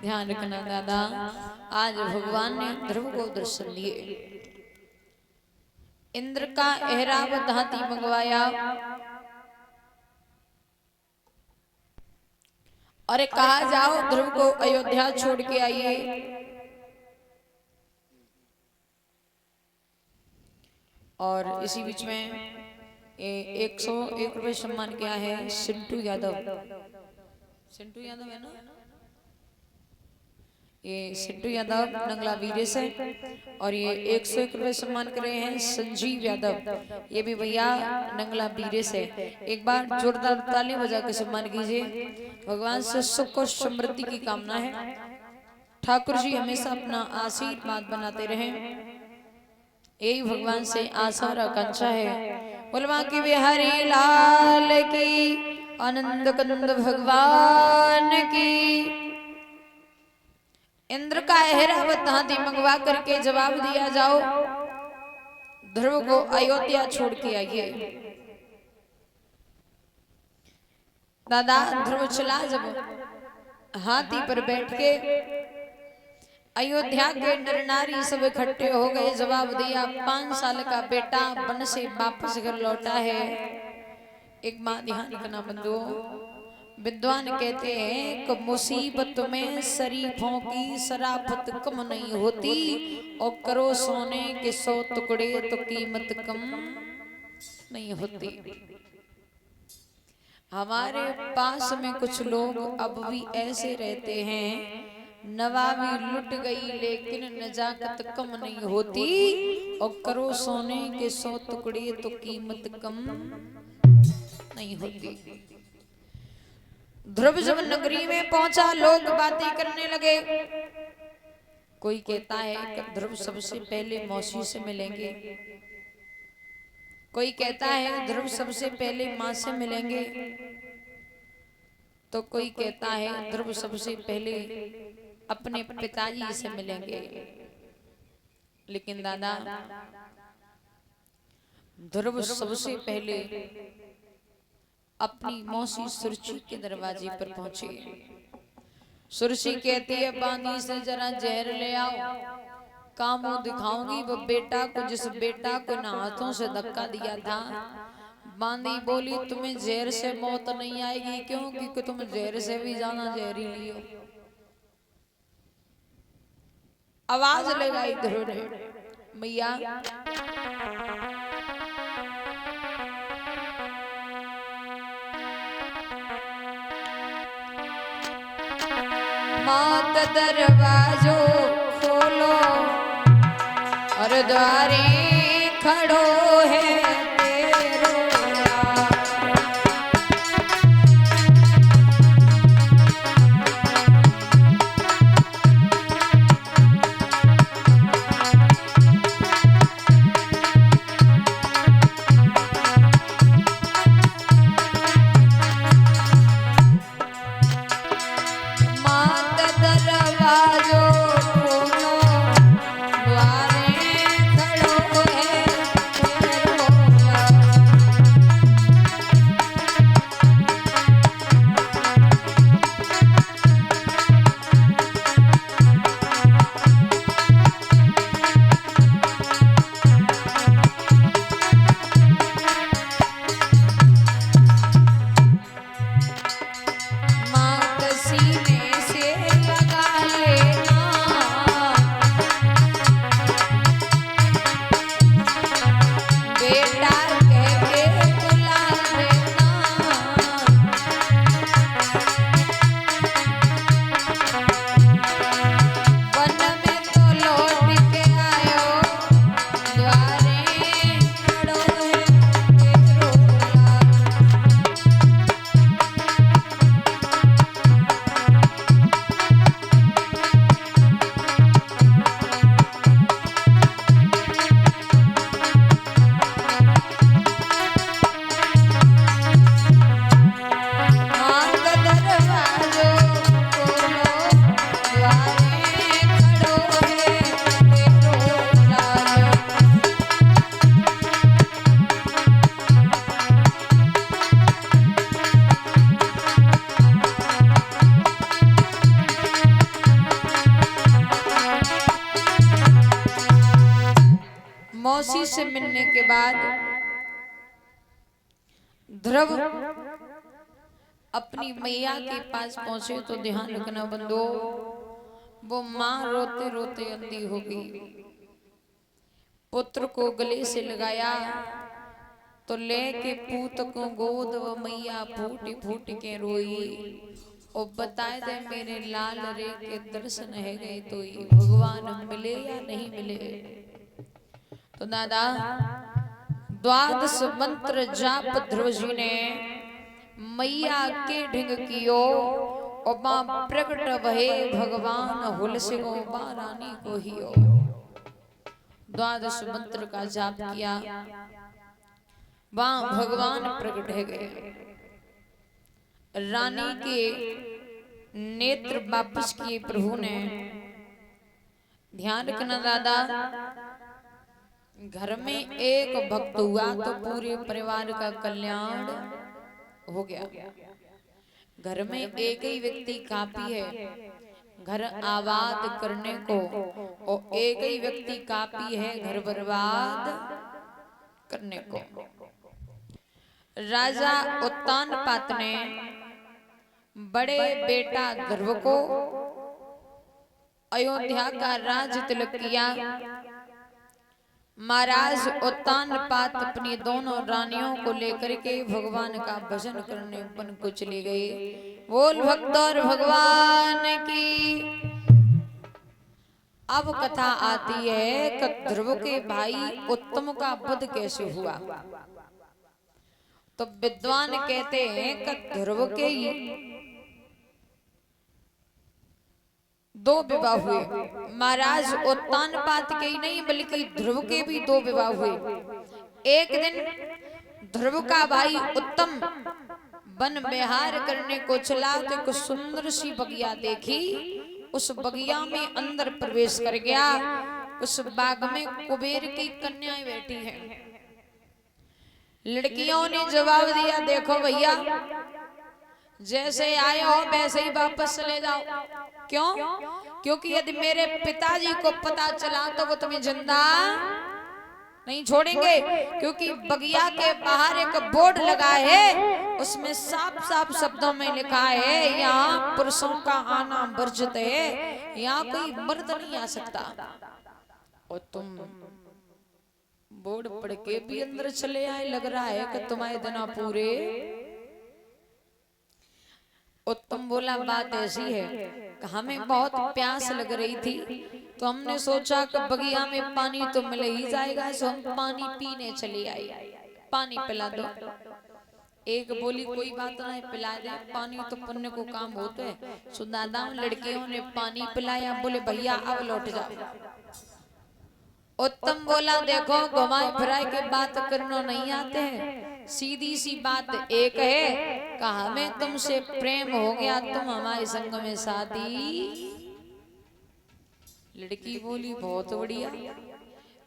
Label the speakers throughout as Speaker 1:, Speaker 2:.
Speaker 1: ध्यान रखना दादा, आज भगवान ने ध्रुव को दर्शन दिए। इंद्र का एहरावत हाथी मंगवाया और कहा जाओ ध्रुव को अयोध्या छोड़ के आइए। और इसी बीच में 101 रुपये सम्मान किया है सिंटू यादव। सिंटू यादव है ना, ये सिंटू यादव नंगला वीरे से। और ये 101 रुपये सम्मान करे हैं संजीव यादव, ये भी भैया नंगला वीरे से। एक बार जोरदार ताली बजा के सम्मान कीजिए। भगवान से सुख और समृद्धि की कामना है। ठाकुर जी हमेशा अपना आशीर्वाद बनाते रहें, यही भगवान से आशा और आकांक्षा है। बोलवा की बिहारी लाल की, आनंद कंद भगवान की। इंद्र का एहरावत हाथी मंगवा करके जवाब दिया जाओ ध्रुव को अयोध्या छोड़ के आइए। दादा ध्रुव चला जब हाथी पर बैठ के, अयोध्या के नर नारी सब इकट्ठे हो गए। जवाब दिया 5 साल का बेटा वन से वापस घर लौटा है। एक माँ ध्यान रखना बंधुओं, विद्वान कहते हैं कि मुसीबत में शरीफों की शराफत कम नहीं होती, और करो सोने के 100 टुकड़े तो कीमत कम नहीं होती। हमारे पास में कुछ लोग अब भी ऐसे रहते हैं, नवाबी लुट गई लेकिन नजाकत कम नहीं होती, और करो सोने के 100 टुकड़े तो कीमत कम नहीं होती। ध्रुव जब नगरी में पहुंचा, लोग बातें करने लगे। कोई कहता है कि ध्रुव सबसे पहले मौसी से मिलेंगे, कोई कहता है ध्रुव सबसे पहले माँ से मिलेंगे, तो कोई कहता है ध्रुव सबसे पहले अपने पिताजी से मिलेंगे। लेकिन दादा ध्रुव सबसे पहले अपनी मौसी सुरुचि के दरवाजे पर पहुंचे। सुरुचि कहती है बांदी से जरा जहर ले आओ, कामों दिखाऊंगी वो बेटा को जिस बेटा को न हाथों से धक्का दिया था। बांदी बोली तुम्हें जहर से मौत नहीं आएगी, क्यों? क्योंकि तुम जहर से भी ज्यादा जहरीली हो। आवाज लगाई ध्रुव ने, मैया मात दरवाजो खोलो और द्वारे खड़ो है तेरो जी से मिलने के बाद ध्रुव अपनी मैया के पास पहुंचे तो ध्यान रखना बंदो, वो माँ रोते रोते अंधी हो गई। पुत्र को गले से लगाया तो लेके पूत को गोद वो मैया फूट फूट के रोई और बताए दे मेरे लाल रे के दर्शन है गए तो ये भगवान मिले या नहीं मिले। तो दादा द्वादश मंत्र जाप ध्रुव जी ने मैया के ढिंग कियो और मां प्रकट भये भगवान हुल सिंह रानी को हियो। द्वादश मंत्र का जाप किया, वहां भगवान प्रकट है गए। रानी के नेत्र वापस किए प्रभु ने। ध्यान रखना दादा, घर में एक भक्त हुआ तो पूरे परिवार का कल्याण हो गया। घर में एक ही व्यक्ति काफी है घर आबाद करने को, और एक ही व्यक्ति काफी है घर बर्बाद करने को। राजा उत्तानपाद ने बड़े बेटा ध्रुव को अयोध्या का राज तिलक किया। महाराज उत्तानपाद अपनी दोनों रानियों को लेकर के भगवान का भजन करने वन को चले गए। बोल भक्त और भगवान की। अब कथा आती है कि ध्रुव के भाई उत्तम का वध कैसे हुआ। तो विद्वान कहते हैं कि ध्रुव के ही 2 विवाह हुए। महाराज उत्तानपाद के ही नहीं बल्कि ध्रुव के भी 2 विवाह हुए। एक दिन ध्रुव का भाई उत्तम वन विहार करने को चला तो एक सुंदर सी बगिया देखी। उस बगिया में अंदर प्रवेश कर गया। उस बाग में कुबेर की कन्याएं बैठी हैं। लड़कियों ने जवाब दिया, देखो भैया जैसे आए हो वैसे ही वापस चले जाओ। क्यों? क्योंकि यदि मेरे पिताजी को पता चला तो वो तुम्हें जिंदा नहीं छोड़ेंगे। क्योंकि बगिया के बाहर एक बोर्ड लगा है, उसमें साफ साफ शब्दों में लिखा है यहाँ पुरुषों का आना वर्जित है, यहाँ कोई मर्द नहीं आ सकता। और तुम बोर्ड पढ़ के भी अंदर चले आए, लग रहा है कि तुम्हारे दिन पूरे। उत्तम बोला बात ऐसी है, हमें बहुत प्यास लग रही थी तो हमने सोचा कि बगिया में पानी तो मिल ही जाएगा, सो हम पानी पीने चले आए। पानी पिला दो। एक बोली कोई बात नहीं, पिला दे, पानी तो पुण्य को काम होता है। सो दादा लड़कियों ने पानी पिलाया। बोले भैया अब लौट जाओ। उत्तम बोला देखो घुमाए फिराए के बात करना नहीं आते हैं, सीधी सी बात एक है कि हमें तुमसे प्रेम हो गया, तुम हमारे संग में शादी। लड़की बोली बहुत बढ़िया,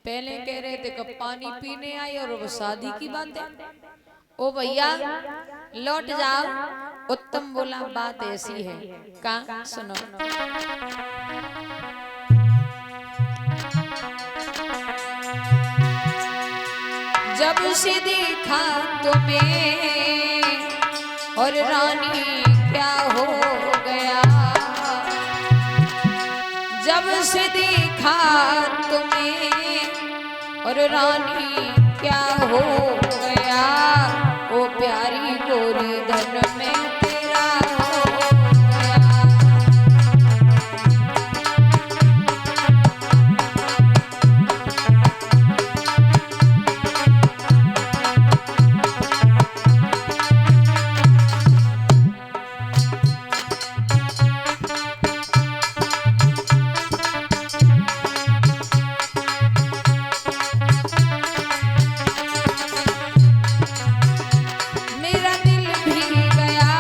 Speaker 1: पहले कह रहे थे कि पानी पीने आई और वो शादी की बात है। ओ भैया लौट जाओ। उत्तम बोला बात ऐसी है, का सुनो। जब से देखा तुम्हें और रानी क्या हो गया, जब से देखा तुम्हें और रानी क्या हो गया, ओ प्यारी गोरी धन में तेरा हो गया। मेरा दिल भी गया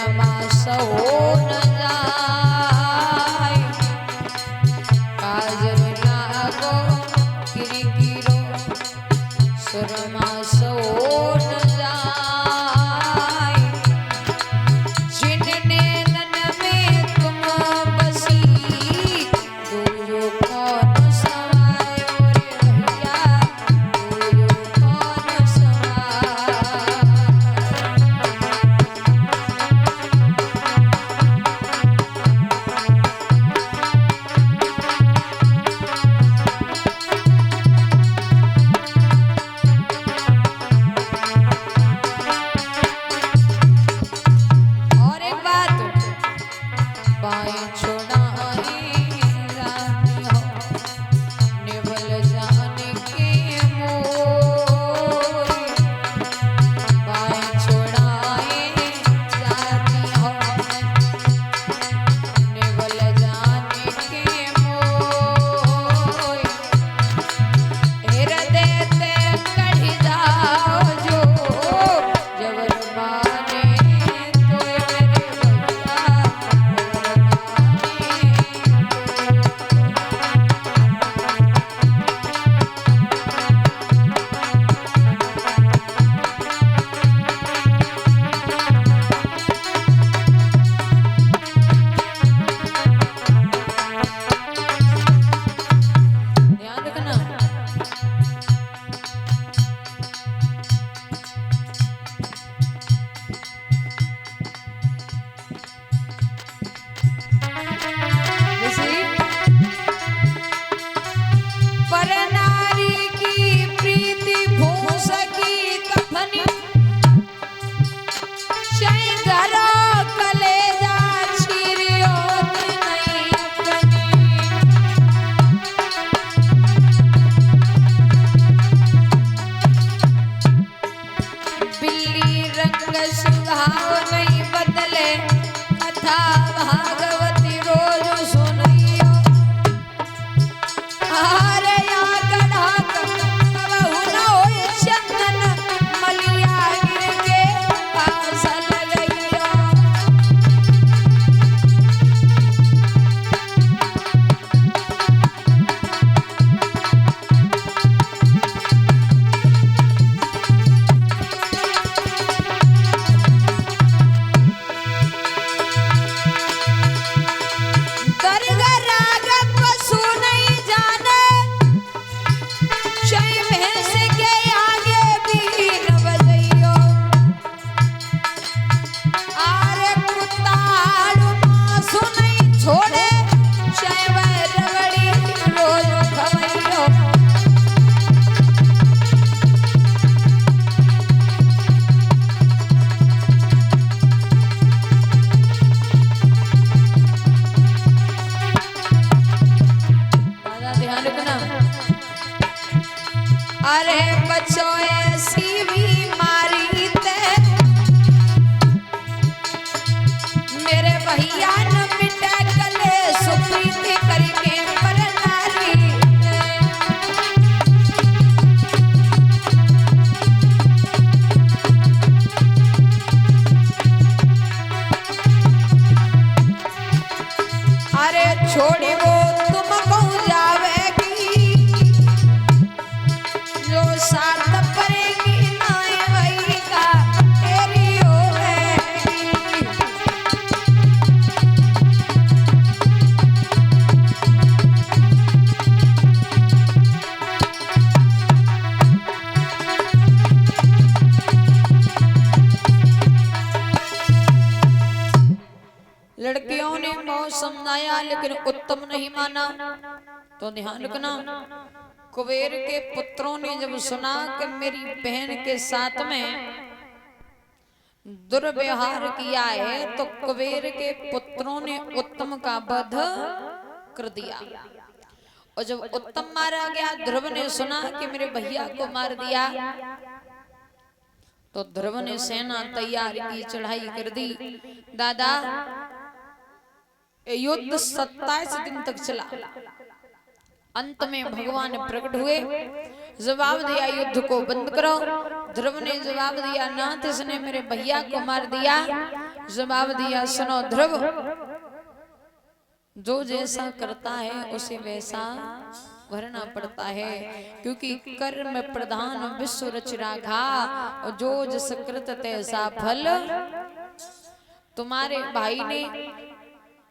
Speaker 1: सुरमा सहो न जाय काजर लागो किरकिरो सुरमा सहो न जाय जिनने नन में तुम बसी दूयो कौन समायो रे भैया दूयो कौन समायो। और एक बात बाएं छोड़ाए रानी हो निवल जाने के मोरी बाएं छोड़ाए रानी हो निवल जाने के मोरी हृदय ते कढ़ जाओ जो जबर माने तो मेरे भैया ध्यान रखना। पर नारी की प्रीति भूस की कफनी चै धरो कलेजा छिरियो नहीं अपनी बिल्ली रंग सुहाव नहीं बदले कथा भागवती रोज सुनियो अरे या गढ़ा कबहु न होय चंदन मलिया गिर के पासल लइयो। दरगा राग पशु नहीं जाने शय भैंस के आगे बीन बजइयो आरे कुत्ता आड़ू मासु नहीं छोड़े शय रगड़ी रोज खवइयो। दादा ध्यान रखना। अरे बच्चों ऐसी बीमारी ते मेरे भैया न मिटे कले सुप्रीति करके पर नारी अरे छोड़ी वो तुम कहूँ जावेगी जो साथ परेगी नाय वही का तेरी होएगी। लड़कियों ने बहुत समझाया लेकिन उत्तम नहीं माना। तो ध्यान रखना कुबेर के पुत्रों ने जब सुना कि मेरी बहन के साथ में दुर्व्यवहार किया है तो कुबेर के पुत्रों ने उत्तम का वध कर दिया। और जब उत्तम मारा गया ध्रुव ने सुना कि मेरे भैया को मार दिया तो ध्रुव ने सेना तैयार की चढ़ाई कर दी। दादा युद्ध 27 दिन तक चला। अंत में भगवान प्रकट हुए, जवाब दिया युद्ध को बंद करो। ध्रुव ने जवाब दिया नाथ इसने मेरे भैया को मार दिया जवाब दिया, सुनो ध्रुव, जो जैसा करता है उसे वैसा भरना पड़ता है, क्योंकि कर्म प्रधान विश्व रच राखा, और जो जस कृत तैसा फल। तुम्हारे भाई ने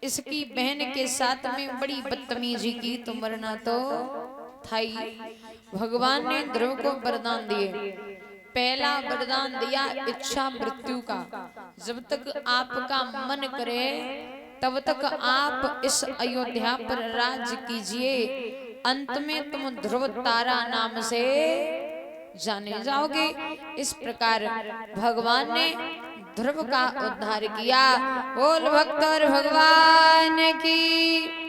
Speaker 1: इसकी बहन के साथ में बड़ी बदतमीजी की, तो मरना तो था ही। भगवान ने ध्रुव को वरदान दिए। पहला वरदान दिया इच्छा मृत्यु का, जब तक आपका मन करे तब तक आप इस अयोध्या पर राज कीजिए, अंत में तुम ध्रुव तारा नाम से जाने जाओगे। इस प्रकार भगवान ने ध्रुव का उद्धार किया। बोल भक्त और भगवान की।